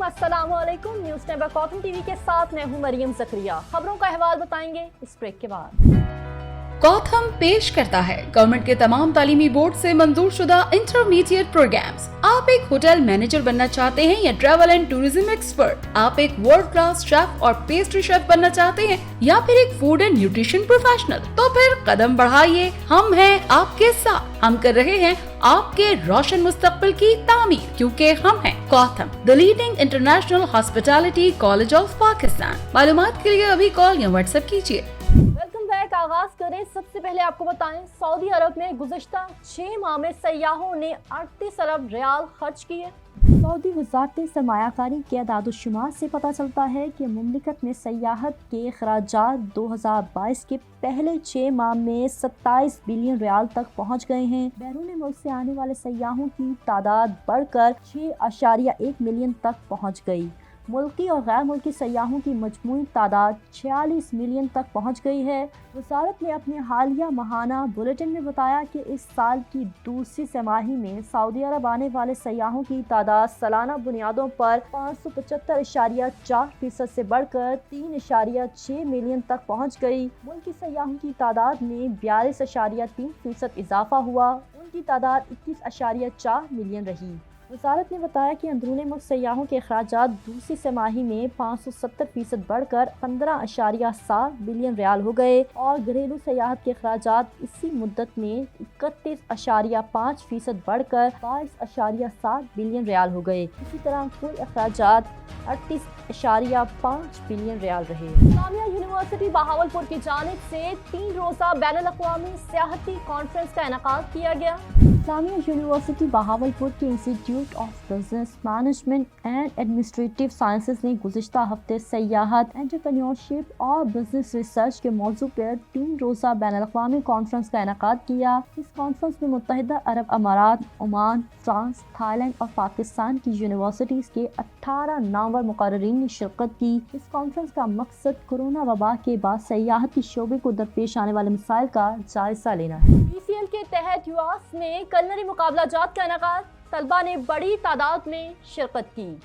अस्सलाम वालेकुम। News time कॉथम TV के साथ मैं हूं मरियम जकरिया। खबरों का अहवाल बताएंगे इस ब्रेक के बाद। कॉथम पेश करता है गवर्नमेंट के तमाम तालीमी बोर्ड से मंजूर शुदा इंटरमीडिएट प्रोग्राम्स। आप एक होटल मैनेजर बनना चाहते हैं या ट्रैवल एंड टूरिज्म एक्सपर्ट, आप एक वर्ल्ड क्लास शेफ और पेस्ट्री शेफ बनना चाहते हैं या फिर एक फूड एंड न्यूट्रिशन प्रोफेशनल, तो फिर कदम बढ़ाइए, हम हैं आपके साथ। हम कर रहे हैं आपके रोशन मुस्तकबिल की तामीर, क्योंकि हम हैं COTHM, the leading international hospitality college of Pakistan. मालूमात के लिए अभी कॉल या व्हाट्सएप कीजिए। आगाज करें, सबसे पहले आपको बताएं सऊदी अरब में गुज़श्ता 6 माह में सयाहों ने 38 अरब रियाल खर्च किए। सऊदी वज़ारत सरमायाकारी के अदाद-ओ-शुमार से पता चलता है कि मुमलिकत में सयाहत के अखराजात 2022 के पहले 6 माह में 27 बिलियन रियाल तक पहुँच गए हैं। बैरून मुल्क से आने वाले सयाहों की तादाद बढ़कर 6.1 मिलियन तक पहुँच गई। मुल्की और गैर मुल्की सयाहों की मजमूई तादाद 46 मिलियन तक पहुँच गई है। वज़ारत ने अपने हालिया माहाना बुलेटिन में बताया कि इस साल की दूसरी तिमाही में सऊदी अरब आने वाले सयाहों की तादाद सालाना बुनियादों पर 575.4% से बढ़कर 3.6 मिलियन तक पहुँच गई। मुल्की सयाहों की तादाद में 42.3% इजाफा हुआ। उनकी तादाद 21.4 मिलियन रही। वज़ारत ने बताया कि अंदरूनी मुल्क सयाहों के अखराजात दूसरी तिमाही में 570% बढ़कर 15.7 बिलियन रियाल हो गए और घरेलू सयाहत के अखराजात इसी मुद्दत में 31.5% बढ़कर 22.7 बिलियन रियाल हो गए। इसी तरह कुल अखराजात 38.5 बिलियन रियाल रहे। इस्लामिया यूनिवर्सिटी बहावलपुर की जानिब से 3 रोज़ा बैनुल-अक़वामी सियाहती कॉन्फ्रेंस का इनेकाद किया गया। इस्लामिया यूनिवर्सिटी बहावलपुर के institute of business management and administrative sciences ने गुज़िश्ता हफ्ते सयाहत, एंटरप्रेन्योरशिप और बिजनेस रिसर्च के मौजू पर 3 रोज़ा बैनुल-अक़वामी कॉन्फ्रेंस का इनेकाद किया। इस कॉन्फ्रेंस में मुत्तहिदा अरब अमारात, ओमान, फ्रांस, थाईलैंड और पाकिस्तान की यूनिवर्सिटीज़ के 18 नामवर मुक़र्रिरीन ने शिरकत की। इस कॉन्फ्रेंस का मकसद कोरोना वबा के बाद सयाहती शोबे को दरपेश आने वाले मसाइल का जायजा लेना है। PCL के तहत यूएस में कलनरी मुकाबलाजात का इनेकाद, तलबा ने बड़ी तादाद में शिरकत की।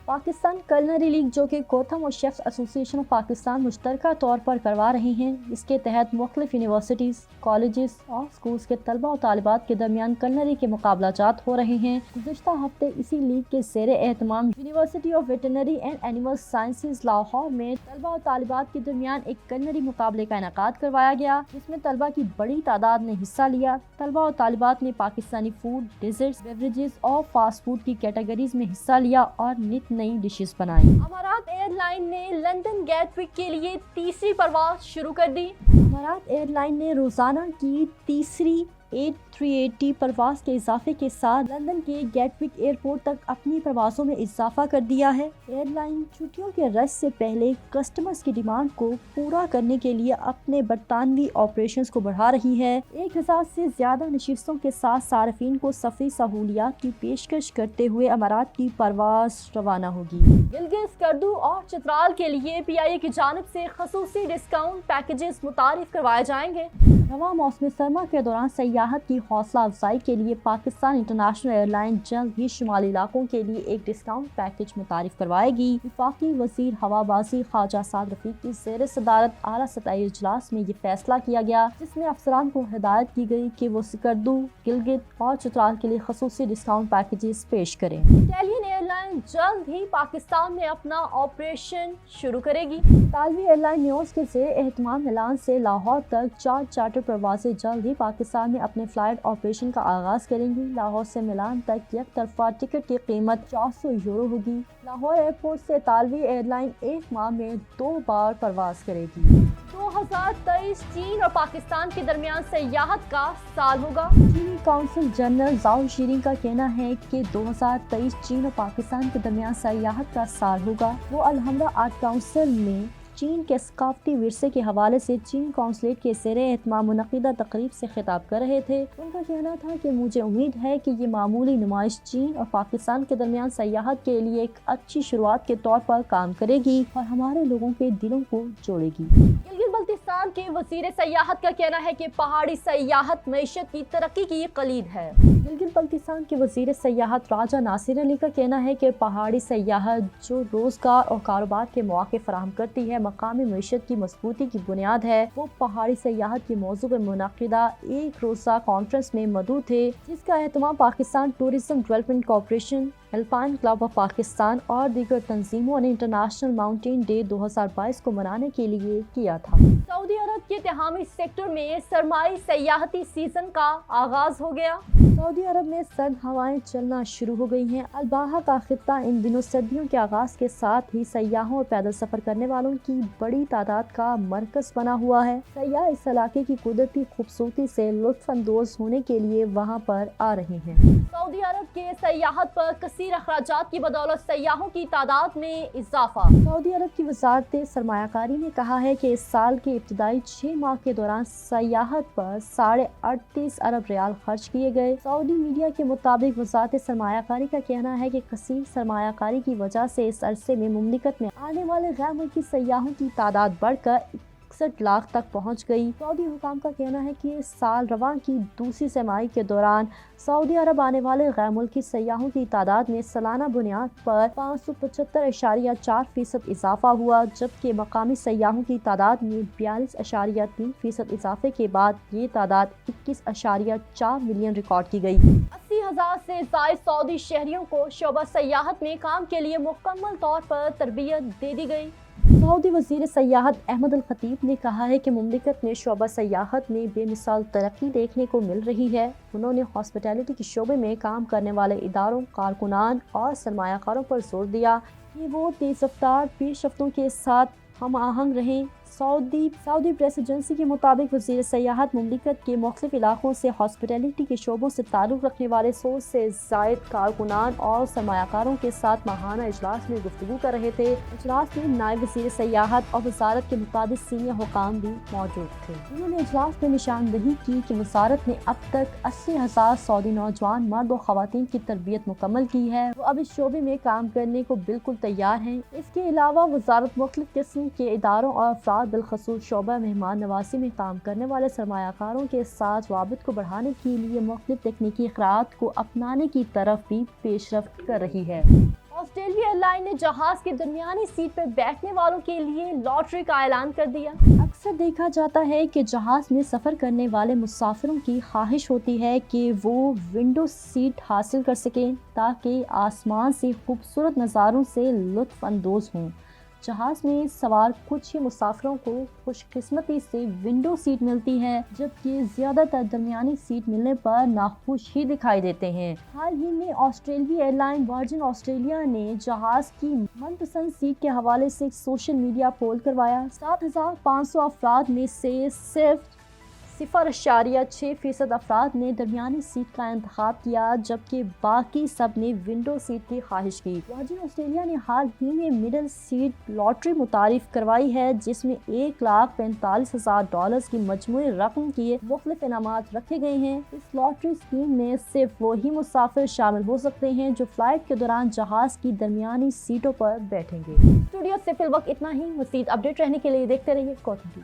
पाकिस्तान कलनरी लीग, जो कि कोथम और शेफ्स एसोसिएशन ऑफ पाकिस्तान मुश्तरका तौर पर करवा रहे हैं, इसके तहत मुख्तलिफ यूनिवर्सिटीज़, कॉलेजेस और स्कूल्स के तलबा और तालिबात के दरमियान कलनरी के मुकाबलाजात हो रहे हैं। गुज़श्ता हफ्ते इसी लीग के ज़ेर एहतमाम university of veterinary and animal sciences Lahore में तलबा और तालिबात के दरमियान एक कलनरी मुकाबले का इनेकाद करवाया गया, जिसमें तलबा की बड़ी तादाद ने हिस्सा लिया। तलबा और तालिबात ने पाकिस्तानी फूड, डेजर्ट्स, बेवरेजेस और फास्ट फूड की कैटेगरीज में हिस्सा लिया और नित नई डिशेस बनाई। अमारात एयरलाइन ने लंदन गेटविक के लिए तीसरी परवाज शुरू कर दी। अमारात एयरलाइन ने रोजाना की तीसरी 380 परवाज के इजाफे के साथ लंदन के गेटविक एयरपोर्ट तक अपनी परवाज़ों में इजाफा कर दिया है। एयरलाइन छुट्टियों के रश से पहले कस्टमर्स की डिमांड को पूरा करने के लिए अपने बरतानवी ऑपरेशंस को बढ़ा रही है। 1000 से ज्यादा नशिस्तों के साथ सार्फिन को सफरी सहूलियात की पेशकश करते हुए अमारात की परवाज रवाना होगी। गिलगित, स्कर्दू और चित्राल के लिए PIA की जानिब से खसूसी डिस्काउंट पैकेजेस मुतारिफ करवाए जाएंगे। रवा मौसम सरमा के दौरान सयाहत की हौसला अफजाई के लिए पाकिस्तान इंटरनेशनल एयरलाइन जल्द ही शुमाली इलाकों के लिए एक डिस्काउंट पैकेज मुतारिफ करवाएगी। वफाकी वजीर हवाबाजी ख्वाजा साद रफीक की ज़ेर सदारत आला सतही इजलास में ये फैसला किया गया, जिसमें अफसरान को हिदायत की गई कि वो स्कर्दू, गिलगित और चित्राल के लिए खसूसी डिस्काउंट पैकेजेस पेश करें। इटालियन एयरलाइन जल्द ही पाकिस्तान में अपना ऑपरेशन शुरू करेगी। इतालवी एयरलाइन न्यूज़ के ज़ेर एहतमाम मिलान से लाहौर तक 4 चार्टर परवाज़ें जल्द ही पाकिस्तान में अपने फ्लाइट ऑपरेशन का आगाज़ करेंगी। लाहौर से मिलान तक एक तरफा टिकट की कीमत 400 यूरो होगी। लाहौर एयरपोर्ट से इतालवी एयरलाइन एक माह में 2 बार परवाज करेगी। 2023 चीन और पाकिस्तान के दरमियान सयाहत का साल होगा। चीनी काउंसिल जनरल जाओ शीरिंग का कहना है कि 2023 चीन और पाकिस्तान के दरमियान सयाहत का साल होगा। वो अलहमरा आर्ट काउंसिल में चीन के सकाफती विरसे के हवाले से चीन काउंसलेट के ज़ेर एहतमाम मुनक़िदा तकरीब से खिताब कर रहे थे। उनका कहना था कि मुझे उम्मीद है कि ये मामूली नुमाइश चीन और पाकिस्तान के दरमियान सयाहत के लिए एक अच्छी शुरुआत के तौर पर काम करेगी और हमारे लोगों के दिलों को जोड़ेगी। गिलगित पाकिस्तान के वजीर सयाहत का कहना है कि पहाड़ी सयाहत मईशत की तरक्की की कलीद है। गिलगित बल्तिस्तान के वजीर सयाहत राजा नासिर अली का कहना है कि पहाड़ी सयाहत जो रोजगार और कारोबार के मौके फराहम करती है, मकामी मईशत की मजबूती की बुनियाद है। वो पहाड़ी सयाहत के मौजू पर मुनक़िदा एक रोज़ा कॉन्फ्रेंस में मौजूद थे, जिसका एहतमाम Pakistan tourism development corporation, alpine club of Pakistan और दीगर तंजीमों ने इंटरनेशनल माउंटेन डे 2022 को मनाने के लिए किया था। सऊदी अरब के तिहामी सेक्टर में सरमाई सयाहती सीजन का आगाज हो गया। सऊदी अरब में सर्द हवाएं चलना शुरू हो गई हैं। अलबाहा का खित्ता इन दिनों सर्दियों के आगाज के साथ ही सयाहों और पैदल सफर करने वालों की बड़ी तादाद का मरकज बना हुआ है। सयाह इस इलाके की कुदरती खूबसूरती से लुत्फ अंदोज होने के लिए वहाँ पर आ रहे हैं। सऊदी अरब के सयाहत पर कसीर अखराजात की बदौलत सयाहों की तादाद में इजाफा। सऊदी अरब की वजारत सरमायाकारी ने कहा है कि इस साल के इब्तदाई 6 माह के दौरान सयाहत पर 38.5 अरब रियाल खर्च किए गए। सऊदी मीडिया के मुताबिक वजारत सरमायाकारी का कहना है कि कसीर सरमायाकारी की वजह से इस अरसे में मुमलिकत में आने वाले गैर मुल्की सयाहों की तादाद बढ़कर 61 लाख तक पहुंच गई। सऊदी हुकाम का कहना है कि इस साल रवां की दूसरी तिमाही के दौरान सऊदी अरब आने वाले गैर मुल्की सयाहों की तादाद में सालाना बुनियाद पर 575.4% इजाफा हुआ, जबकि मकामी सयाहों की तादाद में 42.3% इजाफे के बाद ये तादाद 21.4 मिलियन रिकॉर्ड की गई। 80,000 से ज़ायद सऊदी शहरियों को शोबा सयाहत में काम के लिए मुकम्मल तौर पर तरबियत दे दी गई। सऊदी वजीर सयाहत अहमद अल खतीब ने कहा है कि मुमलिकत में शोबा सयाहत में बेमिसाल तरक्की देखने को मिल रही है। उन्होंने हॉस्पिटैलिटी के शोबे में काम करने वाले इदारों, कारकुनान और सरमायाकारों पर जोर दिया कि वो तेज रफ्तार पेशरफ्तों के साथ हम आहंग रहें। सऊदी प्रेस एजेंसी के मुताबिक वज़ीर सयाहत मुमलिकत के मुख्तलिफ इलाकों से हॉस्पिटैलिटी के शोबों से ताल्लुक़ रखने वाले 100 से ज़ायद कारकुनान और सरमायाकारों के साथ माहाना इजलास में गुफ्तगू कर रहे थे। इजलास में नायब वज़ीर सयाहत और वजारत के मुताबिक सीनियर हुकाम भी मौजूद थे। उन्होंने इजलास में निशानदही की कि वजारत ने अब तक 80,000 सऊदी नौजवान मर्द और ख़वातीन की तरबियत मुकम्मल की है। वो अब इस शोबे में काम करने को बिल्कुल तैयार हैं। इसके अलावा वजारत मुख्तलिफ किस्म के इदारों और अफराद बिलखसूस शोबा मेहमान नवासी में काम करने वाले सरमायाकारों के साथ वाबित को बढ़ाने के लिए मुख्तलिफ तकनीकी इक़रात को अपनाने की तरफ भी पेशरफ्त कर रही है। ऑस्ट्रेलिया एयरलाइन ने जहाज के दरमियानी सीट पर बैठने वालों के लिए लॉटरी का ऐलान कर दिया। अक्सर देखा जाता है कि जहाज में सफ़र करने वाले मुसाफिरों की ख्वाहिश होती है कि वो विंडो सीट हासिल कर सकें ताकि आसमान से खूबसूरत नज़ारों से लुत्फ़ अंदोज़ हों। जहाज में सवार कुछ ही मुसाफिरों को खुशकिस्मती से विंडो सीट मिलती है, जबकि ज़्यादातर दरमियानी सीट मिलने पर नाखुश ही दिखाई देते हैं। हाल ही में ऑस्ट्रेलिया एयरलाइन वर्जिन ऑस्ट्रेलिया ने जहाज की मनपसंद सीट के हवाले से एक सोशल मीडिया पोल करवाया। 7,500 अफराद में से सिर्फ 0.6% अफराद ने दरमियानी सीट का इंतखाब किया, जबकि बाकी सब ने विंडो सीट की ख्वाहिश की। वर्जिन ऑस्ट्रेलिया ने हाल ही में मिडल सीट लॉटरी मुतारिफ करवाई है, जिसमें $1,45,000 की मजमूई रकम के मुख्तलिफ इनामात रखे गए हैं। इस लॉटरी स्कीम में सिर्फ वही मुसाफिर शामिल हो सकते हैं जो फ्लाइट के दौरान जहाज की दरमियानी सीटों पर बैठेंगे। स्टूडियो से फिल वक्त इतना ही। मज़ीद अपडेट रहने के लिए देखते रहिए कोतवाली।